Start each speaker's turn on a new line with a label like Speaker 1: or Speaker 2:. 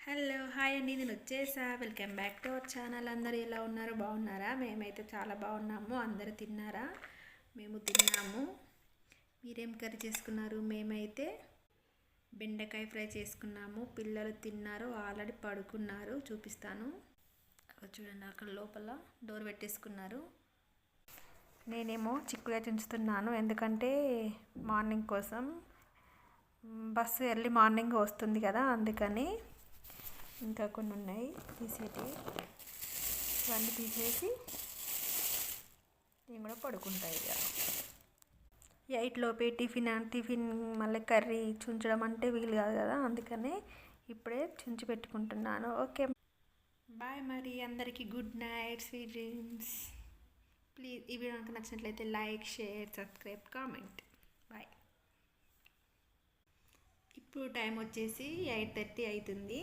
Speaker 1: Hello hi అండి, నేను వచ్చేసా. Welcome back to our channel. అందరూ ఎలా ఉన్నారు? బాగున్నారా? మేమైతే చాలా బాగున్నాము. అందరూ తిన్నారా? మేము తిన్నాము. మీరేం కర్రీ చేసుకున్నారు? మేమైతే బెండకాయ ఫ్రై చేసుకున్నాము. పిల్లలు తిన్నారు, ఆల్రెడీ పడుకున్నారు. చూపిస్తాను. చూడండి, అక్కడ లోపల డోర్ పెట్టేసుకున్నారు. నేనేమో చిక్కుడుకాయ చుంచుతున్నాను, ఎందుకంటే మార్నింగ్ కోసం బస్సు ఎర్లీ మార్నింగ్ వస్తుంది కదా, అందుకని. ఇంకా కొన్ని ఉన్నాయి తీసేటి, ఇవన్నీ తీసేసి నేను కూడా పడుకుంటాయి. ఇక 8 లోపే టిఫిన్ మళ్ళీ కర్రీ చుంచడం అంటే వీలు కాదు కదా, అందుకనే ఇప్పుడే చుంచి పెట్టుకుంటున్నాను. Okay bye. మరి అందరికీ good night, sweet dreams. Please ఈ వీడియో కనుక నచ్చినట్లయితే like, share, subscribe, comment. Bye. ఇప్పుడు టైం వచ్చేసి 8:30 అవుతుంది.